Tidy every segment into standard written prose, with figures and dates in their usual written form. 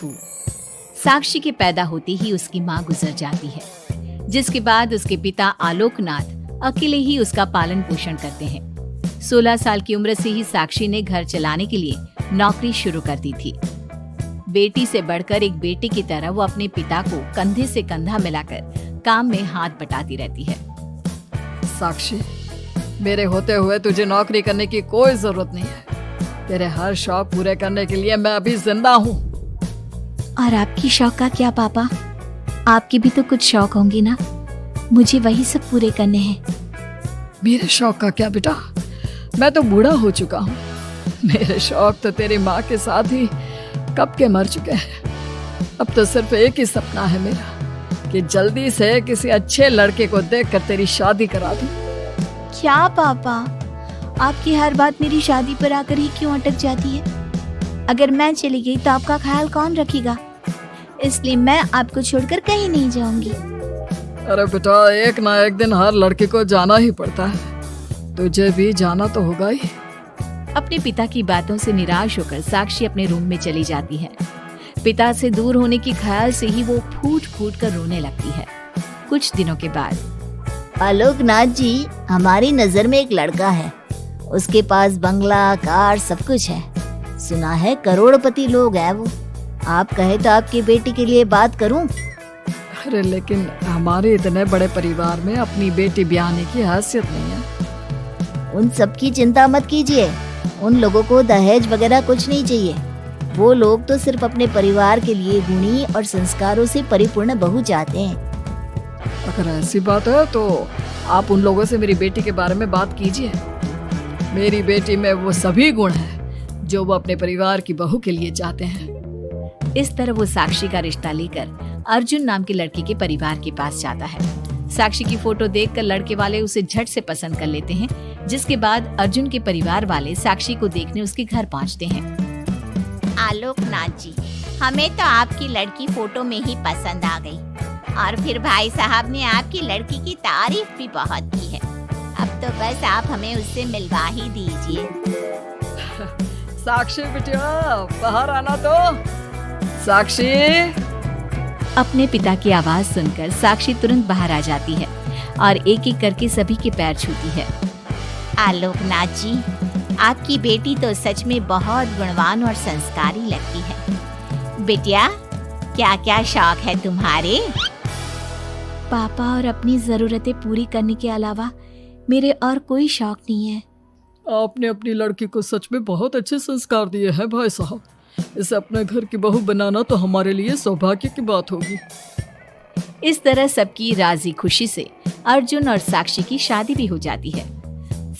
टीकू। साक्षी के पैदा होते ही उसकी माँ गुजर जाती है, जिसके बाद उसके पिता आलोकनाथ अकेले ही उसका पालन पोषण करते हैं। 16 साल की उम्र से ही साक्षी ने घर चलाने के लिए नौकरी शुरू कर दी थी। बेटी से बढ़कर एक बेटी की तरह वो अपने पिता को कंधे से कंधा मिलाकर काम में हाथ बटाती रहती है। साक्षी, मेरे होते हुए तुझे नौकरी करने की कोई जरूरत नहीं है। तेरे हर शौक पूरे करने के लिए मैं अभी जिंदा हूँ। और आपकी शौक का क्या पापा? आपके भी तो कुछ शौक होंगे ना, मुझे वही सब पूरे करने हैं। मेरे शौक का क्या बेटा, मैं तो बूढ़ा हो चुका हूँ। मेरे शौक तो तेरी माँ के साथ ही कब के मर चुके हैं। अब तो सिर्फ एक ही सपना है मेरा कि जल्दी से किसी अच्छे लड़के को देखकर तेरी शादी करा दूं। क्या पापा, आपकी हर बात मेरी शादी पर आकर ही क्यों अटक जाती है? अगर मैं चली गई तो आपका ख्याल कौन रखेगा? इसलिए मैं आपको छोड़कर कहीं नहीं जाऊंगी। अरे बेटा, एक ना एक दिन हर लड़के को जाना ही पड़ता है, तुझे भी जाना तो होगा ही। अपने पिता की बातों से निराश होकर साक्षी अपने रूम में चली जाती है। पिता से दूर होने के ख्याल से ही वो फूट फूट कर रोने लगती है। कुछ दिनों के बाद, आलोकनाथ जी, हमारी नजर में एक लड़का है। उसके पास बंगला, कार, सब कुछ है। सुना है करोड़पति लोग है वो। आप कहे तो आपकी बेटी के लिए बात करूं? अरे लेकिन हमारे इतने बड़े परिवार में अपनी बेटी ब्याहने की हैसियत नहीं है। उन सब की चिंता मत कीजिए। उन लोगों को दहेज वगैरह कुछ नहीं चाहिए। वो लोग तो सिर्फ अपने परिवार के लिए गुणी और संस्कारों से परिपूर्ण बहू चाहते हैं। अगर ऐसी बात है तो आप उन लोगों से मेरी बेटी के बारे में बात कीजिए। मेरी बेटी में वो सभी गुण हैं जो वो अपने परिवार की बहू के लिए चाहते हैं। इस तरह वो साक्षी का रिश्ता लेकर अर्जुन नाम के लड़के के परिवार के पास जाता है। साक्षी की फोटो देखकर लड़के वाले उसे झट से पसंद कर लेते हैं, जिसके बाद अर्जुन के परिवार वाले साक्षी को देखने उसके घर पहुंचते हैं। आलोकनाथ जी, हमें तो आपकी लड़की फोटो में ही पसंद आ गई और फिर भाई साहब ने आपकी लड़की की तारीफ भी बहुत की है। अब तो बस आप हमें उससे मिलवा ही दीजिए। साक्षी बिटिया, बाहर आना तो। साक्षी। अपने पिता की आवाज सुनकर साक्षी तुरंत बाहर आ जाती है और एक एक करके सभी के पैर छूती है। आलोकनाथ जी, आपकी बेटी तो सच में बहुत गुणवान और संस्कारी लगती है। बिटिया, क्या क्या शौक है तुम्हारे? पापा, और अपनी जरूरतें पूरी करने के अलावा मेरे और कोई शौक नहीं है। आपने अपनी लड़की को सच में बहुत अच्छे संस्कार दिए हैं भाई साहब। इसे अपने घर की बहू बनाना तो हमारे लिए सौभाग्य की बात होगी। इस तरह सबकी राजी खुशी से अर्जुन और साक्षी की शादी भी हो जाती है।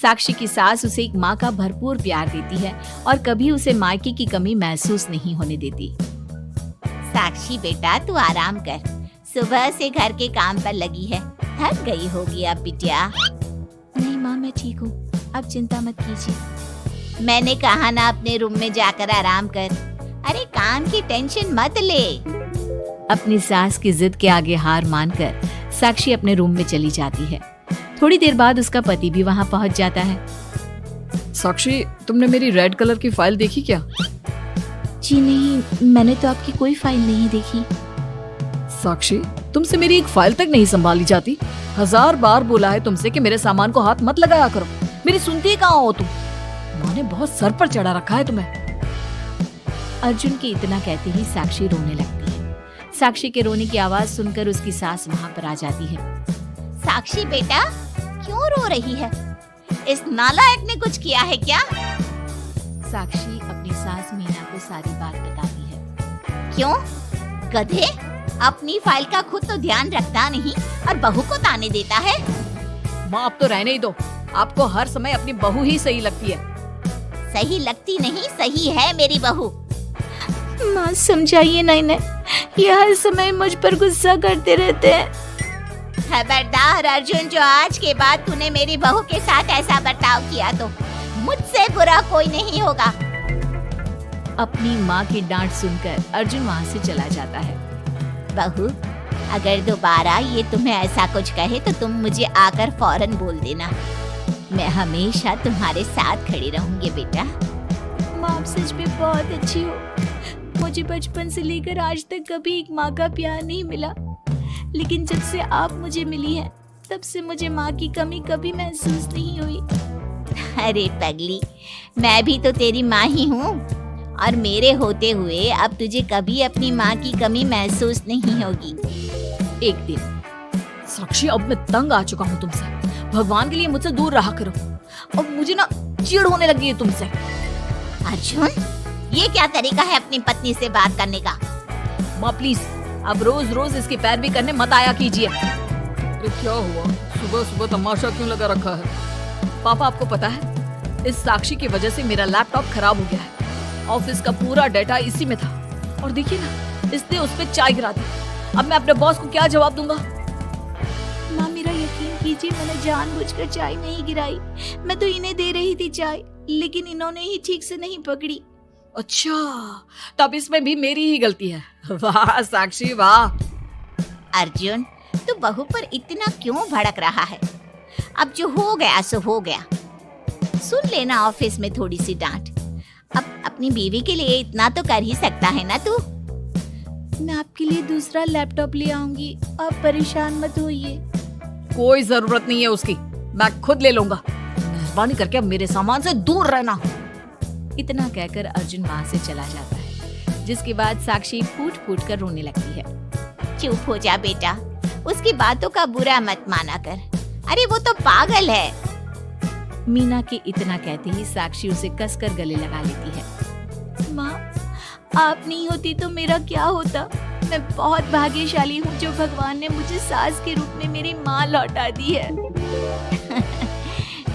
साक्षी की सास उसे एक माँ का भरपूर प्यार देती है और कभी उसे मायके की कमी महसूस नहीं होने देती। साक्षी बेटा, तू आराम कर। सुबह से घर के काम पर लगी है, थक गई होगी अब बिटिया। नहीं माँ, मैं ठीक हूँ, अब चिंता मत कीजिए। मैंने कहा ना अपने रूम में जाकर आराम कर। अरे काम की टेंशन मत ले। अपनी सास की जिद के आगे हार मानकर साक्षी अपने रूम में चली जाती है। थोड़ी देर बाद उसका पति भी वहाँ पहुँच जाता है। साक्षी, तुमने मेरी रेड कलर की फाइल देखी क्या? जी नहीं, मैंने तो आपकी कोई फाइल नहीं देखी। साक्षी, तुमसे मेरी एक फाइल तक नहीं संभाली जाती। 1000 बार बोला है तुमसे कि मेरे सामान को हाथ मत लगाया करो। मेरी सुनती कहाँ हो तुम? माँ ने बहुत सर पर चढ़ा रखा है तुम्हें। अर्जुन के इतना कहते ही साक्षी रोने लगती है। साक्षी के रोने की आवाज सुनकर उसकी सास वहाँ पर आ जाती है। साक्षी बेटा, क्यों रो रही है? इस नालायक ने कुछ किया है क्या? साक्षी अपनी सास मीना को सारी बात बताती है। क्यों? गधे, अपनी फाइल का खुद तो ध्यान रखता नहीं और बहू को ताने देता है। माँ, अब तो रहने ही दो। आपको हर समय अपनी बहू ही सही लगती है। सही लगती नहीं, सही है मेरी बहू। माँ समझाइए ना इन्हें, ये हर समय मुझ पर गुस्सा करते रहते हैं। खबरदार अर्जुन, जो आज के बाद तूने मेरी बहू के साथ ऐसा बर्ताव किया तो मुझसे बुरा कोई नहीं होगा। अपनी माँ की डांट सुनकर अर्जुन वहाँ से चला जाता है। बहू, अगर दोबारा ये तुम्हें ऐसा कुछ कहे तो तुम मुझे आकर फौरन बोल देना। मैं हमेशा तुम्हारे साथ खड़ी रहूंगी बेटा। माँ, आप सच में बहुत अच्छी हो। मुझे बचपन से लेकर आज तक कभी एक माँ का प्यार नहीं मिला, लेकिन जब से आप मुझे मिली हैं, तब से मुझे माँ की कमी कभी महसूस नहीं हुई। अरे पगली, मैं भी तो तेरी माँ ही हूँ, और मेरे होते हुए अब तुझे कभी अपनी माँ की कमी महसूस नहीं होगी। एक दिन साक्षी, अब मैं तंग आ चुका हूँ तुमसे। भगवान के लिए मुझसे दूर रहा करो। अब मुझे ना चिढ़ होने लगी है तुमसे। अर्जुन, ये क्या तरीका है अपनी पत्नी से बात करने का? माँ प्लीज, अब रोज रोज इसकी पैरवी करने मत आया कीजिए। अरे क्या हुआ? सुबह सुबह तमाशा क्यों लगा रखा है? पापा, आपको पता है, इस साक्षी की वजह से मेरा लैपटॉप खराब हो गया है। ऑफिस का पूरा डाटा इसी में था, और देखिए ना, इसने उस पर चाय गिरा दी। अब मैं अपने बॉस को क्या जवाब दूंगा? माँ, मेरा यकीन कीजिए, मैंने जानबूझकर चाय नहीं गिराई। मैं तो इन्हें दे रही थी चाय, लेकिन इन्होंने ही ठीक से नहीं पकड़ी। अच्छा, तब इसमें भी मेरी ही गलती है। वाह साक्षी वाह। अर्जुन, तू बहू पर इतना क्यों भड़क रहा है? अब जो हो गया सो हो गया। सुन लेना ऑफिस में थोड़ी सी डांट। अब अपनी बीवी के लिए इतना तो कर ही सकता है ना तू। मैं आपके लिए दूसरा लैपटॉप ले आऊंगी, आप परेशान मत होइए। कोई जरूरत नहीं है उसकी, मैं खुद ले लूंगा। मेहरबानी करके अब मेरे सामान से दूर रहना। इतना कहकर अर्जुन वहां से चला जाता है, जिसके बाद साक्षी फूट फूट कर रोने लगती है। चुप हो जा बेटा, उसकी बातों का बुरा मत माना कर। अरे वो तो पागल है। मीना के इतना कहते ही साक्षी उसे कसकर गले लगा लेती है। माँ, आप नहीं होती तो मेरा क्या होता? मैं बहुत भाग्यशाली हूँ जो भगवान ने मुझे सास के रूप में मेरी माँ लौटा दी है।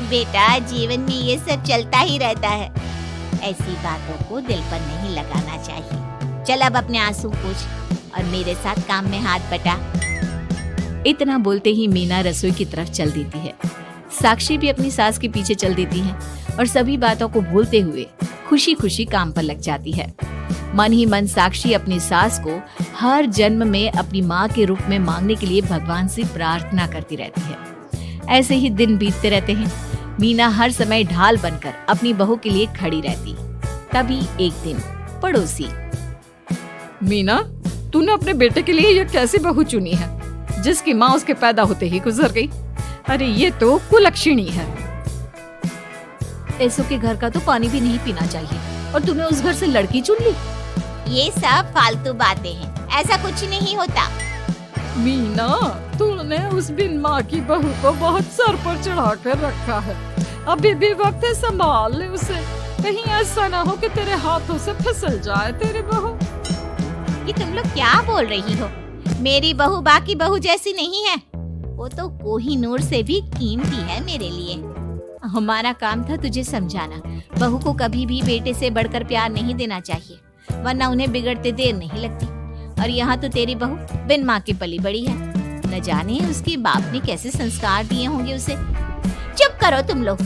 बेटा, जीवन में ये सब चलता ही रहता है, ऐसी बातों को दिल पर नहीं लगाना चाहिए। चल अब अपने आंसू पोंछ और मेरे साथ काम में हाथ बटा। इतना बोलते ही मीना रसोई की तरफ चल देती है। साक्षी भी अपनी सास के पीछे चल देती है और सभी बातों को भूलते हुए खुशी खुशी काम पर लग जाती है। मन ही मन साक्षी अपनी सास को हर जन्म में अपनी माँ के रूप में मांगने के लिए भगवान से प्रार्थना करती रहती है। ऐसे ही दिन बीतते रहते हैं। मीना हर समय ढाल बनकर अपनी बहू के लिए खड़ी रहती। तभी एक दिन पड़ोसी, मीना, तूने अपने बेटे के लिए ये कैसी बहू चुनी है जिसकी माँ उसके पैदा होते ही गुजर गई? अरे ये तो कुलक्षणी है। ऐसो के घर का तो पानी भी नहीं पीना चाहिए, और तूने उस घर से लड़की चुन ली। ये सब फालतू बातें हैं, ऐसा कुछ नहीं होता। मीना, तूने उस बिन माँ की बहू को बहुत सर पर चढ़ा कर रखा है। अभी भी वक्त है, संभाल ले उसे। कहीं ऐसा ना हो कि तेरे हाथों से फिसल जाए तेरी बहू। ये तुम लोग क्या बोल रही हो? मेरी बहू बाकी बहू जैसी नहीं है, वो तो कोहिनूर से भी कीमती है मेरे लिए। हमारा काम था तुझे समझाना। बहू को कभी भी बेटे से बढ़कर प्यार नहीं देना चाहिए, वरना उन्हें बिगड़ते देर नहीं लगती। और यहाँ तो तेरी बहू बिन माँ की पली बड़ी है। न जाने उसके बाप ने कैसे संस्कार दिए होंगे उसे। चुप करो तुम लोग,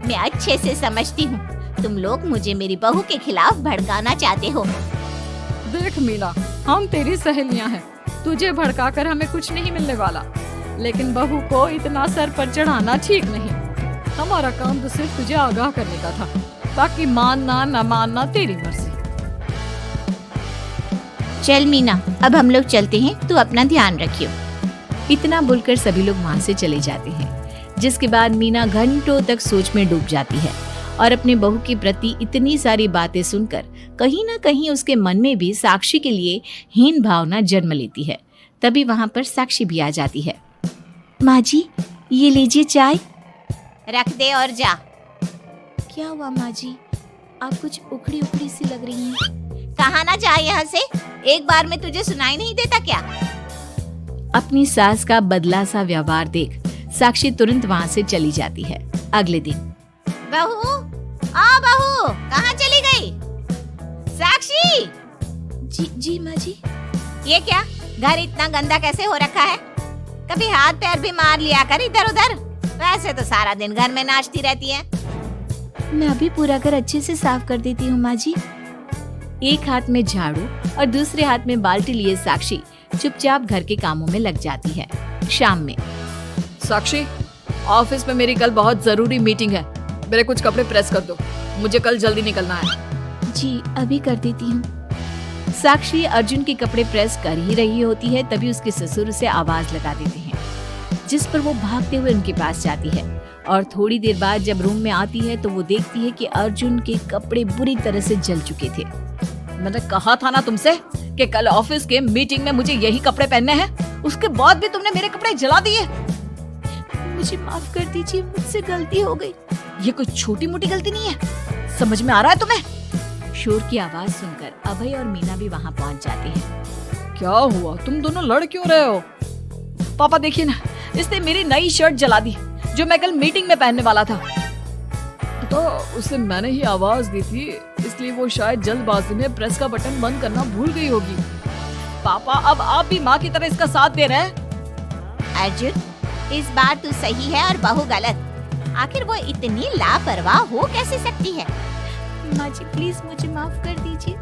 मैं अच्छे से समझती हूँ तुम लोग मुझे मेरी बहू के खिलाफ भड़काना चाहते हो। देख मीना, हम तेरी सहेलियां हैं, तुझे भड़काकर हमें कुछ नहीं मिलने वाला, लेकिन बहू को इतना सर पर चढ़ाना ठीक नहीं। हमारा काम तो सिर्फ तुझे आगाह करने का था, बाकी मानना न मानना तेरी मर्जी। चल मीना, अब हम लोग चलते हैं, तू अपना ध्यान रखियो। इतना बोलकर सभी लोग वहाँ से चले जाते हैं, जिसके बाद मीना घंटों तक सोच में डूब जाती है और अपने बहू के प्रति इतनी सारी बातें सुनकर कहीं ना कहीं उसके मन में भी साक्षी के लिए हीन भावना जन्म लेती है। तभी वहाँ पर साक्षी भी आ जाती है। माँ जी, ये लीजिए चाय। रख दे और जा। क्या हुआ माँ जी, आप कुछ उखड़ी उखड़ी सी लग रही हैं। कहाँ ना जा यहाँ से, एक बार में तुझे सुनाई नहीं देता क्या? अपनी सास का बदला सा व्यवहार देख साक्षी तुरंत वहाँ से चली जाती है। अगले दिन, बहू, आ बहू, कहाँ चली गई? साक्षी! जी माँ जी। ये क्या, घर इतना गंदा कैसे हो रखा है? कभी हाथ पैर भी मार लिया कर इधर उधर। वैसे तो सारा दिन घर में नाचती रहती है। मैं अभी पूरा घर अच्छे से साफ कर देती हूँ माँ जी। एक हाथ में झाड़ू और दूसरे हाथ में बाल्टी लिए साक्षी चुपचाप घर के कामों में लग जाती है। शाम में, साक्षी, ऑफिस में मेरी कल बहुत जरूरी मीटिंग है, मेरे कुछ कपड़े प्रेस कर दो, मुझे कल जल्दी निकलना है। जी अभी कर देती हूँ। साक्षी अर्जुन के कपड़े प्रेस कर ही रही होती है, तभी उसके ससुर उसे आवाज लगा देते हैं, जिस पर वो भागते हुए उनके पास जाती है। और थोड़ी देर बाद जब रूम में आती है तो वो देखती है कि अर्जुन के कपड़े बुरी तरह से जल चुके थे। मैंने कहा था ना तुमसे कि कल ऑफिस के मीटिंग में मुझे यही कपड़े पहनने हैं, उसके बाद भी तुमने मेरे कपड़े जला दिए। मुझे माफ कर दीजिए, मुझसे गलती हो गई। ये कोई छोटी मोटी गलती नहीं है, समझ में आ रहा है तुम्हें? शोर की आवाज सुनकर अभय और मीना भी वहाँ पहुँच जाते हैं। क्या हुआ, तुम दोनों लड़ क्यों रहे हो? पापा देखिए ना, इसने मेरी नई शर्ट जला दी जो मैं कल मीटिंग में पहनने वाला था। तो उसे मैंने ही आवाज दी थी, इसलिए वो शायद जल्दबाजी में प्रेस का बटन बंद करना भूल गई होगी। पापा अब आप भी माँ की तरह इसका साथ दे रहे हैं। अर्जुन, इस बार तू सही है और बहू गलत। आखिर वो इतनी लापरवाह हो कैसे सकती है? माँ जी प्लीज मुझे माफ कर दीजिए।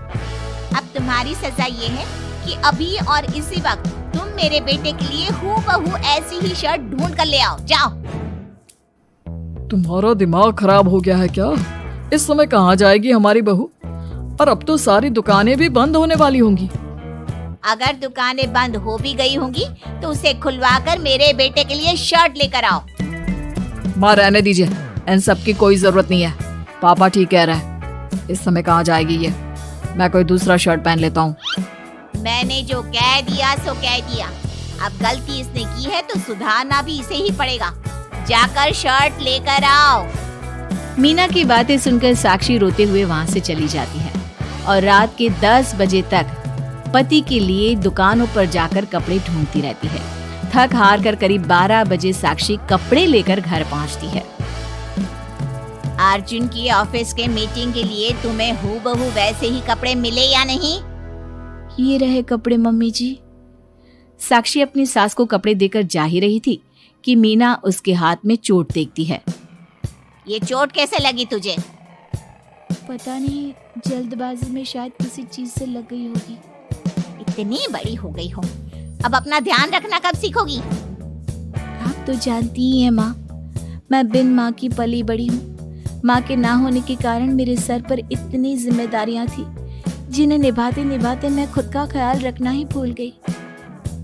अब तुम्हारी सजा ये है कि अभी और इसी वक्त तुम मेरे बेटे के लिए हूबहू ऐसी ही शर्ट ढूंढ कर ले आओ। जाओ। तुम्हारा दिमाग खराब हो गया है क्या? इस समय कहाँ जाएगी हमारी बहू? और अब तो सारी दुकानें भी बंद होने वाली होंगी। अगर दुकानें बंद हो भी गई होंगी तो उसे खुलवाकर मेरे बेटे के लिए शर्ट लेकर आओ। माँ रहने दीजिए, इन सब की कोई जरूरत नहीं है। पापा ठीक कह रहा है, इस समय कहाँ जाएगी ये? मैं कोई दूसरा शर्ट पहन लेता हूँ। मैंने जो कह दिया सो कह दिया। अब गलती इसने की है तो सुधारना भी इसे ही पड़ेगा। जाकर शर्ट लेकर आओ। मीना की बातें सुनकर साक्षी रोते हुए वहाँ से चली जाती है और रात के 10 बजे तक पति के लिए दुकानों पर जाकर कपड़े ढूंढती रहती है। थक हार कर करीब 12 बजे साक्षी कपड़े लेकर घर पहुँचती है। अर्जुन की ऑफिस के मीटिंग के लिए तुम्हें हूबहू वैसे ही कपड़े मिले या नहीं? ये रहे कपड़े मम्मी जी। साक्षी अपनी सास को कपड़े देकर जा ही रही थी कि मीना उसके हाथ में चोट देखती है। ये चोट कैसे लगी तुझे? पता नहीं, जल्दबाजी में शायद किसी चीज से लग गई होगी। इतनी बड़ी हो गई हो, अब अपना ध्यान रखना कब सीखोगी? आप तो जानती ही हैं माँ, मैं बिन माँ की पली बड़ी हूँ। माँ के ना होने के कारण मेरे सर पर इतनी जिम्मेदारियां थी जिन्हें निभाते निभाते मैं खुद का ख्याल रखना ही भूल गई।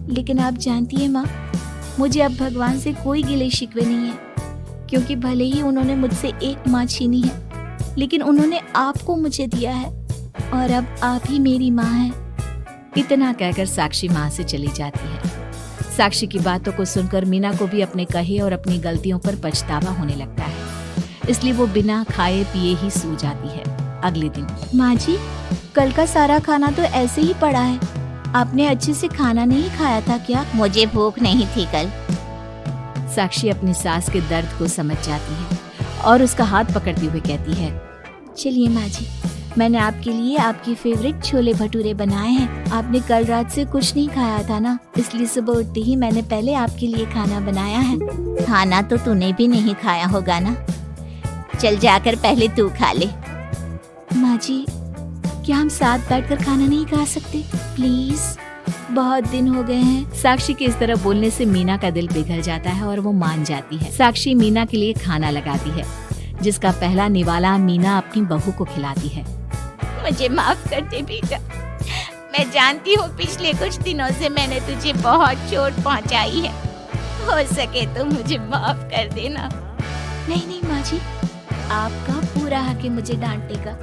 लेकिन आप जानती हैं माँ, मुझे अब भगवान से कोई गिले शिकवे नहीं है, क्योंकि भले ही उन्होंने मुझसे एक माँ छीनी है, लेकिन उन्होंने आपको मुझे दिया है और अब आप ही मेरी माँ हैं। इतना कहकर साक्षी माँ से चली जाती है। साक्षी की बातों को सुनकर मीना को भी अपने कहे और अपनी गलतियों पर पछतावा होने लगता है, इसलिए वो बिना खाए पिए ही सो जाती है। अगले दिन, माँ जी कल का सारा खाना तो ऐसे ही पड़ा है, आपने अच्छे से खाना नहीं खाया था क्या? मुझे भूख नहीं थी कल। साक्षी अपनी सास के दर्द को समझ जाती है और उसका हाथ पकड़ते हुए कहती है, चलिए माँ जी, मैंने आपके लिए आपकी फेवरेट छोले भटूरे बनाए हैं। आपने कल रात से कुछ नहीं खाया था ना, इसलिए सुबह उठते ही मैंने पहले आपके लिए खाना बनाया है। खाना तो तूने भी नहीं खाया होगा ना, चल जाकर पहले तू खा ले। माँ जी क्या हम साथ बैठकर खाना नहीं खा सकते प्लीज? बहुत दिन हो गए हैं। साक्षी के इस तरह बोलने से मीना का दिल पिघल जाता है और वो मान जाती है। साक्षी मीना के लिए खाना लगाती है, जिसका पहला निवाला मीना अपनी बहू को खिलाती है। मुझे माफ कर दे बेटा, मैं जानती हूँ पिछले कुछ दिनों से मैंने तुझे बहुत चोट पहुँचाई है, हो सके तो मुझे माफ कर देना। नहीं नहीं माँ जी, आपका पूरा हक है मुझे डांटने का।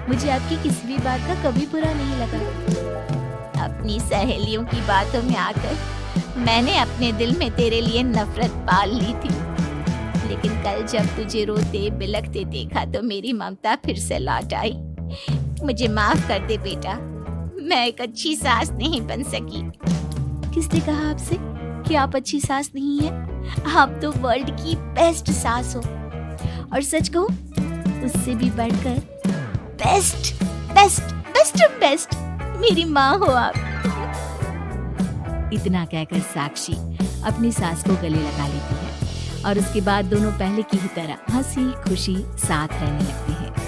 मुझे आपकी किसी भी बात का कभी बुरा नहीं लगा। अपनी सहेलियों की बातों में आकर मैंने अपने दिल में तेरे लिए नफरत पाल ली थी, लेकिन कल जब तुझे रोते बिलखते देखा तो मेरी ममता फिर से लौट आई। मुझे माफ कर दे बेटा, मैं एक अच्छी सास नहीं बन सकी। किसने कहा आपसे कि आप अच्छी सास नहीं हैं? आप तो वर्ल्ड की बेस्ट सास हो, और सच कहूं उससे भी बढ़कर बेस्ट बेस्ट बेस्ट बेस्ट मेरी माँ हो आप। इतना कहकर साक्षी अपनी सास को गले लगा लेती है और उसके बाद दोनों पहले की ही तरह हंसी खुशी साथ रहने लगते हैं।